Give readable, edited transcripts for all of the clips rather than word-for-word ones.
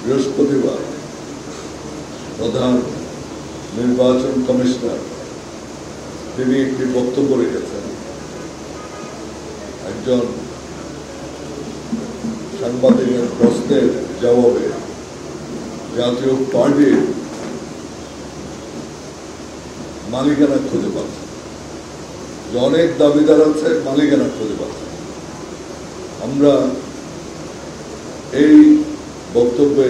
বৃহস্পতিবার প্রধান নির্বাচন কমিশনার তিনি একটি বক্তব্য রেখেছেন। একজন সাংবাদিকের প্রশ্নের জবাবে জাতীয় পার্টির মালিকানা খুঁজে পাচ্ছে, যে অনেক দাবিদার আছে, মালিকানা খুঁজে পাচ্ছে। আমরা এই বক্তব্যে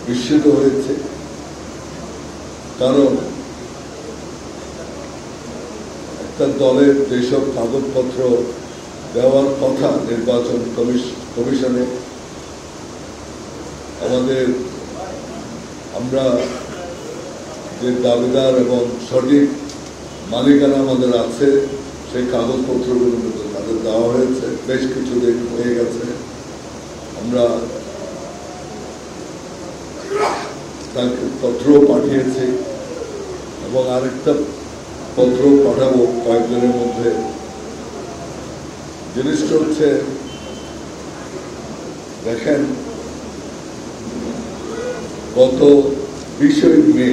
বিস্মিত হয়েছে, কারণ একটা দলের যেসব কাগজপত্র দেওয়ার কথা নির্বাচন কমিশনে, আমরা যে দাবিদার এবং সঠিক মালিকানা আমাদের আছে, সেই কাগজপত্রগুলো তাদের দেওয়া হয়েছে, বেশ কিছুদিন হয়ে গেছে। আমরা তাকে পত্র পাঠিয়েছি এবং আরেকটা পত্র পাঠাবো কয়েকদিনের মধ্যে। জিনিসটা হচ্ছে, দেখেন, গত 20 মে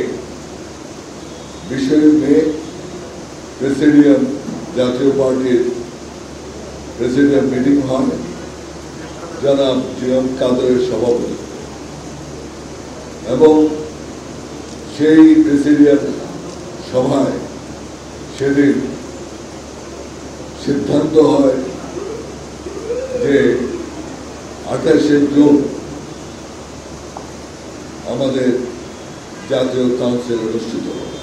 প্রেসিডিয়াম, জাতীয় পার্টির প্রেসিডিয়াম মিটিং হয় জনাব জিএম কাদেরের সভাপতি, এবং সেই প্রেসিডিয়াম সভায় সেদিন সিদ্ধান্ত হয় যে 28 জুন আমাদের জাতীয় কাউন্সিল অনুষ্ঠিত হবে।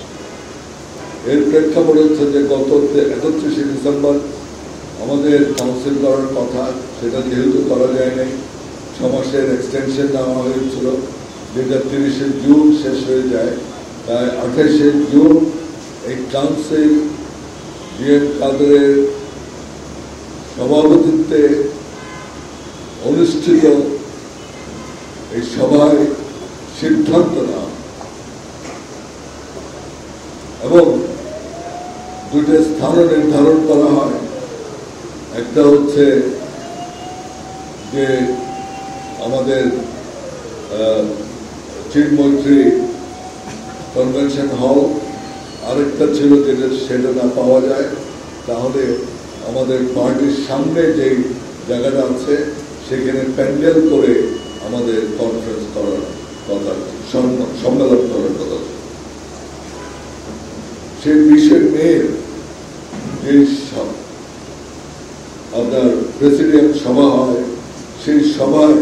এর প্রেক্ষাপট হচ্ছে যে গত 31 ডিসেম্বর আমাদের কাউন্সিল করার কথা, সেটা যেহেতু করা যায় নাই, 6 মাসের এক্সটেনশন নেওয়া হয়েছিল, যেটা 30 জুন শেষ হয়ে যায়। তাই 28 জুন এই কাউন্সিল জিএম কাদেরের সভাপতিত্বে অনুষ্ঠিত এই সভায় সিদ্ধান্ত নেওয়া এবং দুটো স্থান নির্ধারণ করা হয়। একটা হচ্ছে যে আমাদের চিন্মৈত্রী কনভেনশন হল, আরেকটা ছিল যেটা সেটা না পাওয়া যায় তাহলে আমাদের পার্টির সামনে যেই জায়গাটা আছে সেখানে প্যান্ডেল করে আমাদের কনফারেন্স করার কথা, সম্মেলন করার কথা। সেই 20 মের যে আপনার প্রেসিডিয়াম সভা হয়, সেই সভায়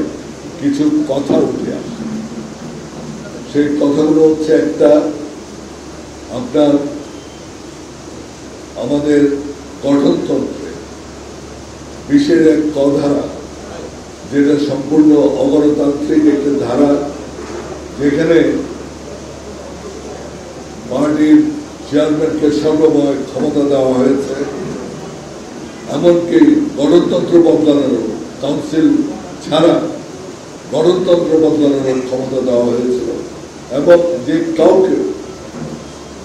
কিছু কথা উঠে আসে। সেই কথাগুলো হচ্ছে, একটা, আপনার আমাদের গঠনতন্ত্রে 20-এর এক ধারা, যেটা সম্পূর্ণ অগণতান্ত্রিক একটা ধারা, যেখানে পার্টির চেয়ারম্যানকে সর্বময় ক্ষমতা দেওয়া হয়েছে, এমনকি গণতন্ত্র বদলানোর, কাউন্সিল ছাড়া গণতন্ত্র বদলানোর ক্ষমতা দেওয়া হয়েছিল, এবং যে কাউকে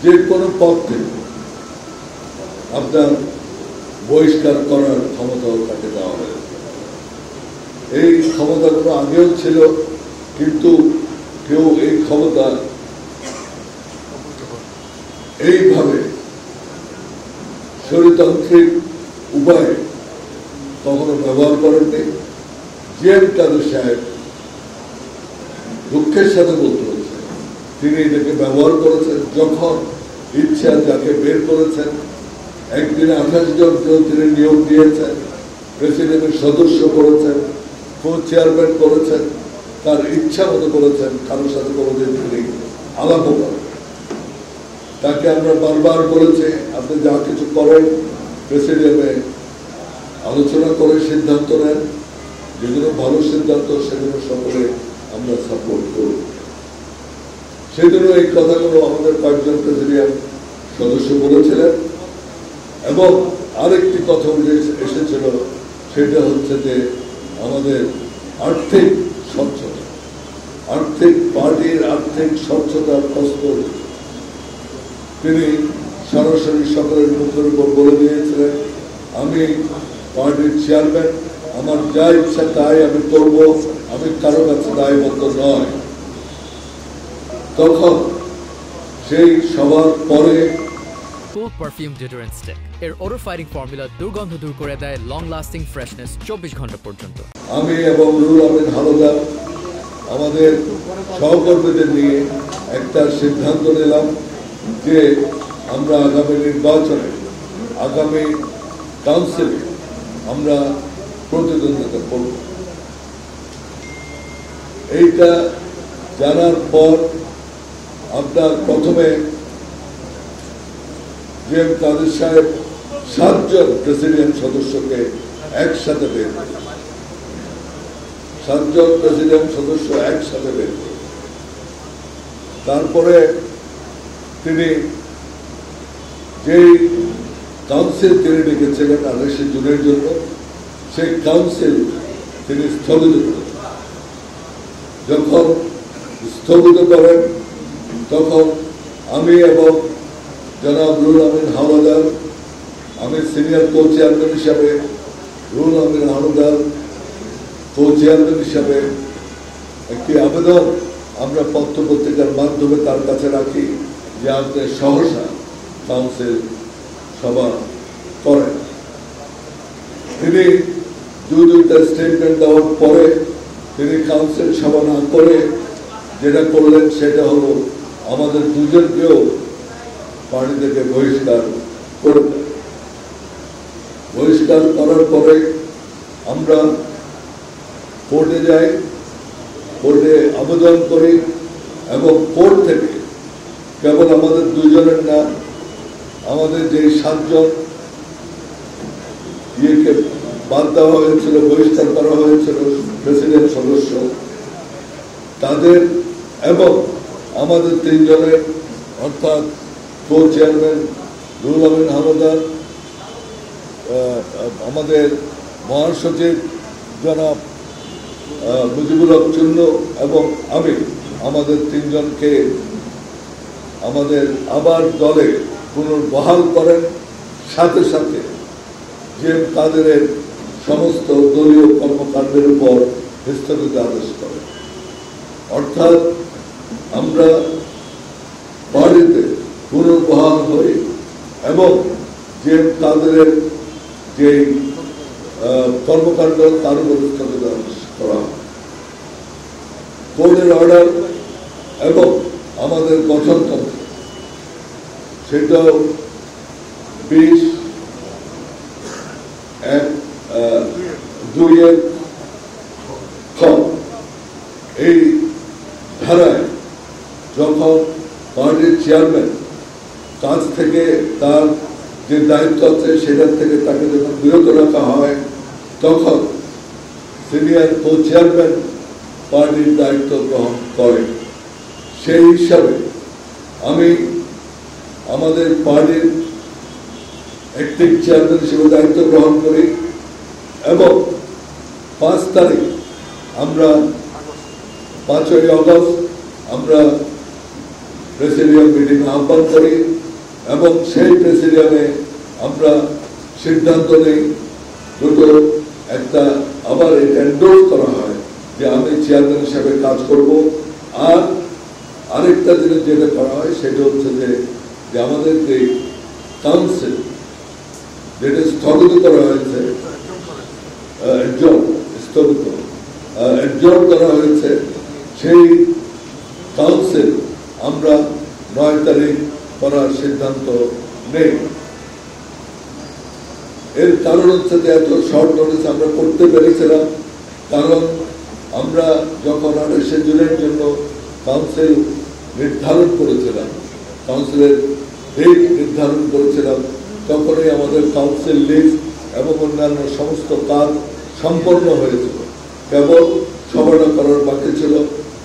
যে কোনো পদ থেকে আপনার বহিষ্কার করার ক্ষমতাও তাকে দেওয়া হয়েছে। এই ক্ষমতাগুলো আগেও ছিল, কিন্তু কেউ এই ক্ষমতা এইভাবে স্বৈরতান্ত্রিক উপায়ে কখনো ব্যবহার করেননি। জিএম কাদের সাহেব, দুঃখের সাথে বলতে হচ্ছে, তিনি এটাকে ব্যবহার করেছেন। যখন ইচ্ছা যাকে বের করেছেন, একদিনে 28 জন তিনি নিয়োগ দিয়েছেন, প্রেসিডেন্টের সদস্য করেছেন, কো চেয়ারম্যান করেছেন, তার ইচ্ছা মতো করেছেন, কারোর সাথে কোনোদিন তিনি আলাপও করেন। তাকে আমরা বারবার বলেছি, আপনি যা কিছু করেন প্রেসিডিয়ামে আলোচনা করে সিদ্ধান্ত নেন, যেগুলো ভালো সিদ্ধান্ত সেগুলো সকলে আমরা সাপোর্ট করব। সেজন্য এই কথাগুলো আমাদের কয়েকজন প্রেসিডিয়াম সদস্য বলেছিলেন। এবং আরেকটি কথা উঠে এসেছিল, সেটা হচ্ছে যে আমাদের আর্থিক স্বচ্ছতা, পার্টির আর্থিক স্বচ্ছতার প্রশ্ন তিনি সরাসরি সকলের মুখের উপর বলে দিয়েছিলেন, আমি পার্টির চেয়ারম্যান, আমার যা ইচ্ছা তাই আমি করবো, আমি কারো কাছে দায়বদ্ধ নয়, তখন সেই সবার পরে Cool Perfume Deodorant Stick এর odor fighting formula দুর্গন্ধ দূর করে দেয় লং লাস্টিং ফ্রেশনেস 24 ঘন্টা পর্যন্ত। আমি এবং রুহুল আমিন হাওলাদার আমাদের সহকর্মীদের নিয়ে একটা সিদ্ধান্ত নিলাম যে আমরা আগামী নির্বাচনে, আগামী কাউন্সিলে আমরা প্রতিদ্বন্দ্বিতা করব। এইটা জানার পর আপনার প্রথমে যে কাদের সাহেব 7 জন প্রেসিডেন্ট সদস্যকে একসাথে বের করে, 7 জন প্রেসিডেন্ট সদস্য একসাথে বের করে, তারপরে তিনি যেই কাউন্সিল তিনি ডেকেছিলেন 28 জুনের জন্য, সেই কাউন্সিল তিনি স্থগিত করেন। যখন স্থগিত করেন তখন আমি এবং জনাব রুহুল আমিন হাওলাদার, আমি সিনিয়র কো চেয়ারম্যান হিসাবে, রুহুল আমিন হাওলাদার কো চেয়ারম্যান হিসাবে একটি আবেদন আমরা পত্র পত্রিকার মাধ্যমে তার কাছে রাখি যে আপনি সহসা কাউন্সিল সভা করেন। তিনি দুইটা স্টেটমেন্ট দেওয়ার পরে তিনি কাউন্সিল সভা না করে যেটা করলেন সেটা হলো আমাদের দুজনকেও পার্টি থেকে বহিষ্কার করে দেন। বহিষ্কার করার পরে আমরা কোর্টে যাই, কোর্টে আবেদন করি এবং কোর্ট থেকে কেবল আমাদের দুজনের না, আমাদের যে 7 জন ইয়েকে বাদ দেওয়া হয়েছিল, বহিষ্কার করা হয়েছিল প্রেসিডেন্ট সদস্য, তাদের এবং আমাদের 3 জনের অর্থাৎ কো চেয়ারম্যান রুহুল আমিন হাওলাদার, আমাদের মহাসচিব জনাব মুজিবুল হক চূন্য এবং আমি, আমাদের 3 জনকে আমাদের আবার দলে পুনর্বহাল করেন। সাথে সাথে যে তাদের সমস্ত দলীয় কর্মকাণ্ডের উপর স্থগিত আদেশ করেন। অর্থাৎ আমরা পার্টিতে পুনর্বহাল হই এবং যে তাদের যে কর্মকাণ্ড তার উপর স্থগিত আদেশ করা হয়। কোর্টের অর্ডার এবং আমাদের গঠনতন্ত্র সেটাও 20(1)(2) এই ধারায় যখন পার্টির চেয়ারম্যান কাজ থেকে তার যে দায়িত্ব আছে সেটার থেকে তাকে যখন বিরত রাখা হয়, তখন সিনিয়র কো চেয়ারম্যান পার্টির দায়িত্ব গ্রহণ করেন। সেই হিসাবে আমি আমাদের পার্টির অ্যাক্টিভ চেয়ারম্যান হিসেবে দায়িত্ব গ্রহণ করি এবং 5 তারিখ আমরা 5ই আগস্ট আমরা প্রেসিডিয়াম মিটিং আহ্বান করি এবং সেই প্রেসিডিয়ামে আমরা সিদ্ধান্ত নেই দুটো, একটা আবার এটা এন্ডোর্স করা হয় যে আমি চেয়ারম্যান হিসাবে কাজ করব, আর আরেকটা জিনিস যেটা করা হয় সেটা হচ্ছে যে আমাদের যে কাউন্সিল যেটা স্থগিত করা হয়েছে, স্থগিত করা হয়েছে, সেই কাউন্সিল আমরা 9 তারিখ করার সিদ্ধান্ত নেই। এর কারণ হচ্ছে যে এত শর্ট নোটিস আমরা করতে পেরেছিলাম, কারণ আমরা যখন 28 জুনের জন্য কাউন্সিল নির্ধারণ করেছিলাম, কাউন্সিলের ডেট নির্ধারণ করেছিলাম, তখনই আমাদের কাউন্সিল লিস্ট এবং অন্যান্য সমস্ত কাজ সম্পন্ন হয়েছিল, কেবল সভাটা করার বাকি ছিল।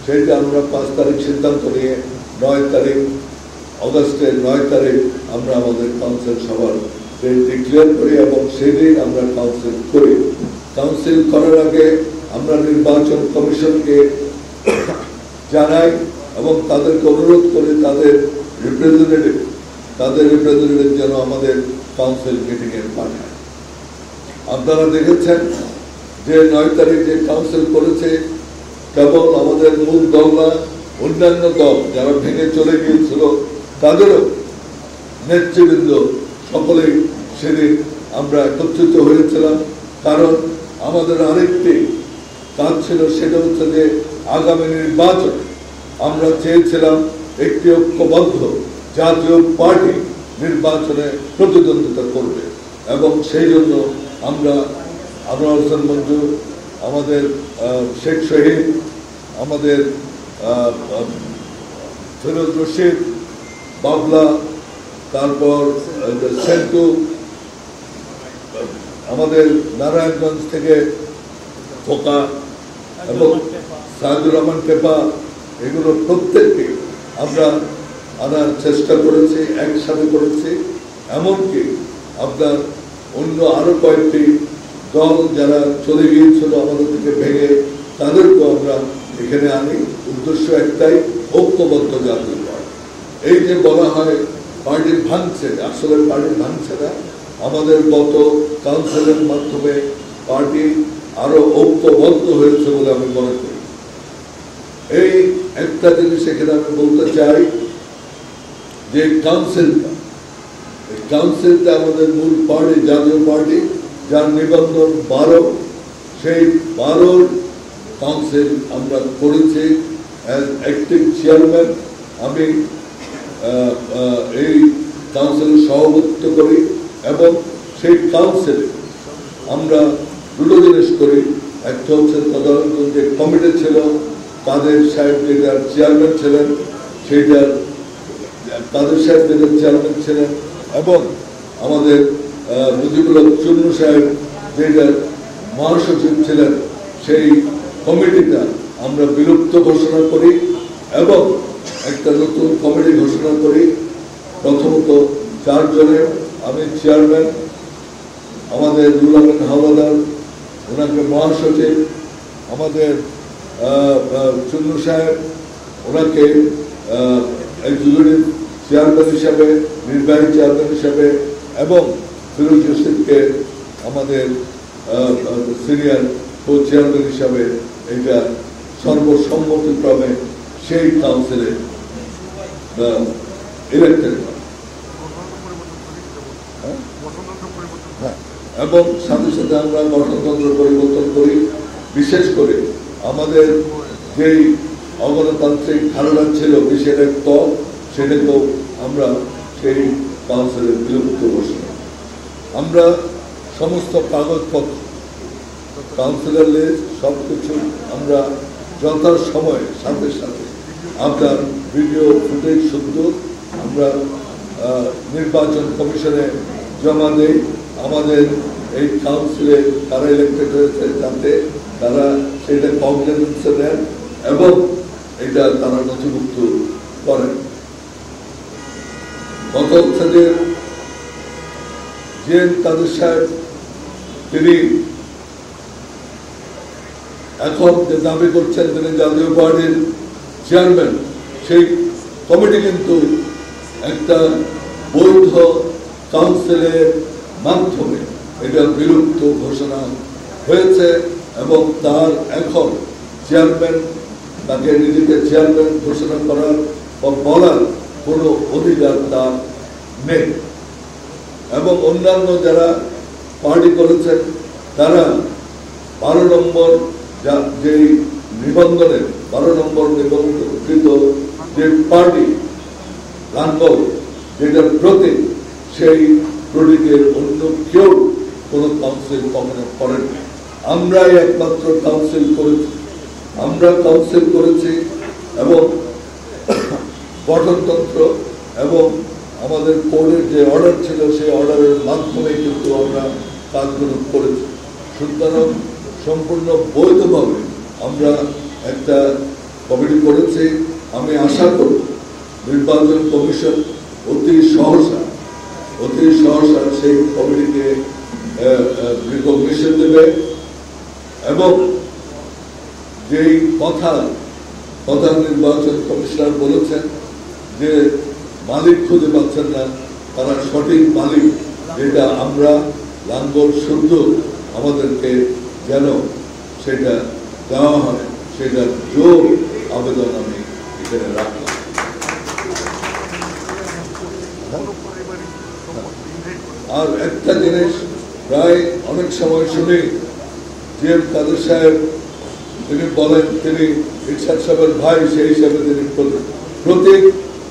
সেইটা আমরা 5 তারিখ সিদ্ধান্ত নিয়ে 9 তারিখ অগস্টের 9 তারিখ আমরা আমাদের কাউন্সিল সভার ডেট ডিক্লেয়ার করি এবং সেদিন আমরা কাউন্সিল করি। কাউন্সিল করার আগে আমরা নির্বাচন কমিশনকে জানাই এবং তাদেরকে অনুরোধ করি তাদের রিপ্রেজেন্টেটিভ যেন আমাদের কাউন্সিল মিটিংয়ে পাঠায়। আপনারা দেখেছেন যে 9 তারিখ যে কাউন্সিল করেছে কেবল আমাদের মূল দল না, অন্যান্য দল যারা ভেঙে চলে গিয়েছিল তাদেরও নেতৃবৃন্দ সকলেই সেদিন আমরা একত্রিত হয়েছিলাম। কারণ আমাদের আরেকটি কাজ ছিল, সেটা হচ্ছে যে আগামী নির্বাচন আমরা চেয়েছিলাম একটি ঐক্যবদ্ধ জাতীয় পার্টি নির্বাচনে প্রতিদ্বন্দ্বিতা করবে, এবং সেই জন্য আমরা আনোয়ার হোসেন মঞ্জু, আমাদের শেখ শহীদ, আমাদের ফিরোজ রশিদ, বাবলা, তারপর সেন্টু, আমাদের নারায়ণগঞ্জ থেকে খোকা এবং সাইদুর রহমান টেপা, এগুলো প্রত্যেককে আমরা আনার চেষ্টা করেছি, একসাথে করেছি। এমনকি আপনার অন্য আরো কয়েকটি দল যারা চলে গিয়েছিল আমাদের থেকে ভেঙে, তাদেরকেও আমরা এখানে আনি। উদ্দেশ্য একটাই, ঐক্যবদ্ধ জাতীয় পার্টি। এই যে বলা হয় পার্টি ভাঙছে, আসলে পার্টি ভাঙছে না। আমাদের গত কাউন্সিলের মাধ্যমে পার্টি আরো ঐক্যবদ্ধ হয়েছে বলে আমি মনে করি। এই একটা জিনিস এখানে আমি বলতে চাই যে কাউন্সিলটা আমাদের মূল পার্টি, জাতীয় পার্টি, যার নিবন্ধন 12, সেই 12 কাউন্সিল আমরা করেছি অ্যাজ অ্যাক্টিভ চেয়ারম্যান। আমি এই কাউন্সিলের সভাপতিত্ব করি, এবং সেই কাউন্সিলে আমরা দুটো জিনিস করি। একটা হচ্ছে তদারক যে কমিটি ছিল, কাদের সাহেব যেটার চেয়ারম্যান ছিলেন, সেইটার কাদের সাহেব যেটার চেয়ারম্যান ছিলেন, এবং আমাদের মুজিবুল হক চুন্নু সাহেব যেটার মহাসচিব ছিলেন, সেই কমিটিটা আমরা বিলুপ্ত ঘোষণা করি এবং একটা নতুন কমিটি ঘোষণা করি। প্রথমত 4 জনের, আমি চেয়ারম্যান, আমাদের রুল আমিন হাওলাদার, ওনাকে মহাসচিব, আমাদের চুন্নু সাহেব, ওনাকে এক্সিকিউটিভ চেয়ারম্যান হিসাবে, নির্বাহী চেয়ারম্যান হিসাবে, এবং ফিরোজ রশিদকে আমাদের সিনিয়র কো চেয়ারম্যান হিসাবে এটা সর্বসম্মতিক্রমে সেই কাউন্সিলে ইলেক্টেড হয়। এবং সাথে সাথে আমরা গঠনতন্ত্র পরিবর্তন করি। বিশেষ করে আমাদের যেই অগণতান্ত্রিক ধারণা ছিল বিশেষ এক দল, সেটাকেও আমরা সেই কাউন্সিলের বিলুপ্ত ঘোষণা। আমরা সমস্ত কাগজপত্র, কাউন্সিলর লিস্ট, সবকিছু আমরা যথাসময়ে সাথে সাথে আপনার ভিডিও ফুটেজ শুদ্ধ আমরা নির্বাচন কমিশনে জমা দেই। আমাদের এই কাউন্সিলে কারা ইলেক্টেড হয়েছে যাতে তারা সেটা কগনিজেন্সে নেন এবং এটা তারা নথিভুক্ত করেন। কথা হচ্ছে যে কাদের সাহেব তিনি এখন যে দাবি করছেন তিনি জাতীয় পার্টির চেয়ারম্যান, সেই কমিটি কিন্তু একটা বৈধ কাউন্সিলের মাধ্যমে এটা বিলুপ্ত ঘোষণা হয়েছে, এবং তার এখন চেয়ারম্যান, তাকে নিজেকে চেয়ারম্যান ঘোষণা করার বা বলার কোনো অধিকার তার নেই। এবং অন্যান্য যারা পার্টি করেছেন তারা 12 নম্বর যে নিবন্ধনের 12 নম্বর নিবন্ধকৃত যে পার্টি লাঙ্গল, যেটার প্রতীক, সেই প্রতীকের অন্য কেউ কোনো কাউন্সিল কখনো করেন। আমরাই একমাত্র কাউন্সিল করেছি, আমরা কাউন্সিল করেছি এবং গঠনতন্ত্র এবং আমাদের কোর্টের যে অর্ডার ছিল সেই অর্ডারের মাধ্যমে কিন্তু আমরা কাজগুলো করেছি। সুতরাং সম্পূর্ণ বৈধভাবে আমরা একটা কমিটি করেছি। আমি আশা করি নির্বাচন কমিশন অতি সহসা সেই কমিটিকে রিকগনিশন দেবে, এবং যেই কথা নির্বাচন কমিশনার বলেছেন যে মালিক খুঁজে পাচ্ছেন না, তারা সঠিক মালিক যেটা আমরা লাঙ্গল শুদ্ধ আমাদেরকে যেন সেটা দেওয়া হয় সেটার জোর আবেদন আমি এখানে রাখলাম। আর একটা জিনিস প্রায় অনেক সময় শুনি যে কাদের সাহেব তিনি বলেন তিনি ইরশাদ সাহেবের ভাই, সেই হিসাবে তিনি প্রতীক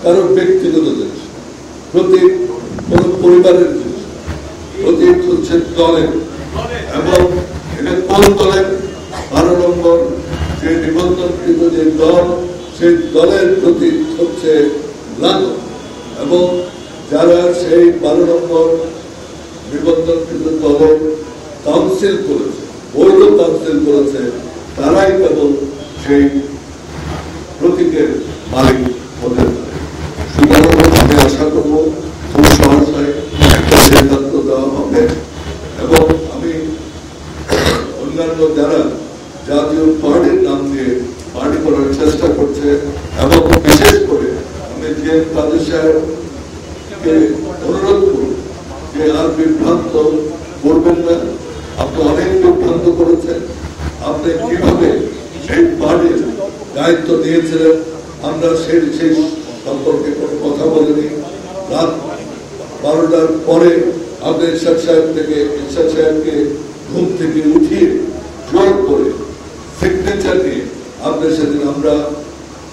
কারো ব্যক্তিগত জিনিস, প্রতীক কোন পরিবারের জিনিস, প্রতীক হচ্ছে দলের। এবং এটা কোন দলের? 12 নম্বর যে নিবন্ধনকৃত যে দল, সেই দলের প্রতীক হচ্ছে লাঙল। এবং যারা সেই 12 নম্বর নিবন্ধনকৃত দলের কাউন্সিল করেছে, বৈধ কাউন্সিল করেছে, তারাই কেবল সেই প্রতীকের মালিক হতে পারে। সুতরাং আমি আশা করব খুব সহজে একটা সিদ্ধান্ত দেওয়া হবে। এবং আমি অন্যান্য যারা জাতীয় পার্টির নাম দিয়ে পার্টি করার চেষ্টা করছে, এবং বিশেষ করে আমি যে কাদের সাহেবকে অনুরোধ করব যে আর বিভ্রান্ত করবেন না। আপনি অনেক বিভ্রান্ত করেছেন। আপনি কিভাবে সেই পার্টির দায়িত্ব নিয়েছিলেন আমরা সেই সম্পর্কে কোনো কথা বলিনি। রাত 12টার পরে আপনি ইরশাদ সাহেবকে ঘুম থেকে উঠিয়ে জোর করে সিগনেচার নিয়ে আপনি আমরা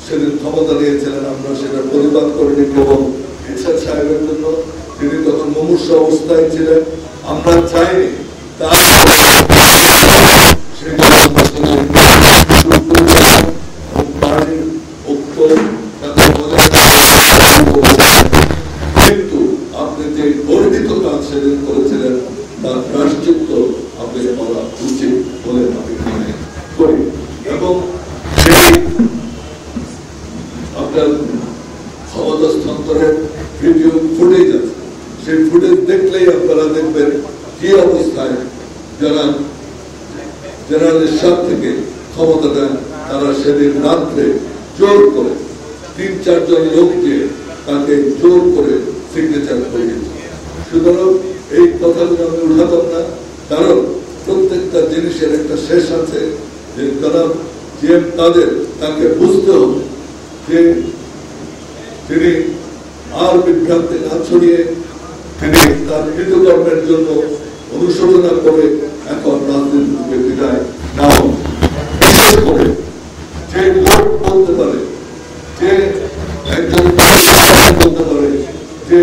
সেদিন ক্ষমতা নিয়েছিলেন। আমরা সেটা প্রতিবাদ করিনি কেবল ইরশাদ সাহেবের জন্য, তিনি তখন মুমূর্ষু অবস্থায় ছিলেন। আমরা চাইনি তার কিন্তু আপনি যে গর্বিত কাজ সেদিন করেছিলেন তার প্রায়শ্চিত্ত আপনি করা উচিত বলে আমি মনে করি। এবং সেই আপনার ক্ষমতা হস্তান্তরের ভিডিও ফুটেজ আছে, সেই ফুটেজ দেখলেই আপনারা দেখবেন কি অবস্থায় যারা জেনারেল এরশাদ থেকে ক্ষমতাটা তারা সেদিন রাত্রে জোর করে 3-4 জন লোক দিয়ে তাকে জোর করে সিগনেচার করিয়েছে। সুতরাং এই কথাগুলো আমি উঠাতাম না, কারণ প্রত্যেকটা জিনিসের একটা শেষ আছে। যে তারা তাকে বুঝতে হবে যে তিনি আর বিভ্রান্তি না ছড়িয়ে তিনি তার কৃতকর্মের জন্য অনুশোচনা করে এখন রাজনীতি থেকে বিদায় নাও। বিশেষ করে যে লোক বলতে পারে, যে একজন বলতে পারে যে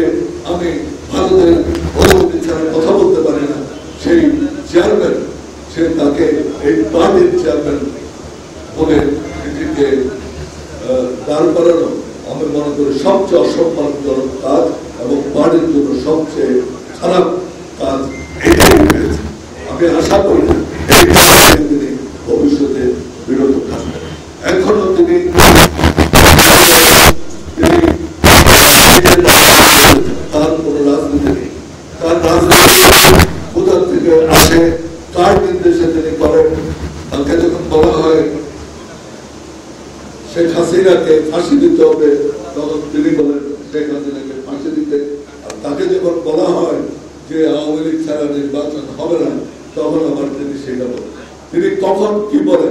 আমি ভারতের অনুমতি ছাড়া কথা বলতে পারি না, সেই চেয়ারম্যান সে তাকে এই পার্টির চেয়ারম্যান বলে নিজেকে দাঁড় করানো আমি মনে করি সবচেয়ে অসম্মানজনক কাজ এবং পার্টির জন্য সবচেয়ে খারাপ কাজ এটাই হয়েছে। আমি আশা করি তিনি ভবিষ্যতে বিরত থাকবেন। এখনো তিনি তার কোন রাজনীতি নেই। তার রাজনীতি কোথা থেকে আসে, কার নির্দেশে তিনি করেন। তাকে যখন বলা হয় শেখ হাসিনাকে ফাঁসি দিতে হবে, তখন তিনি বলেন শেখ হাসিনাকে ফাঁসি দিতে। আর তাকে যখন বলা হয় যে আওয়ামী লীগ ছাড়া নির্বাচন হবে না, তখন আবার তিনি সেটা বলেন। তিনি কখন কি বলেন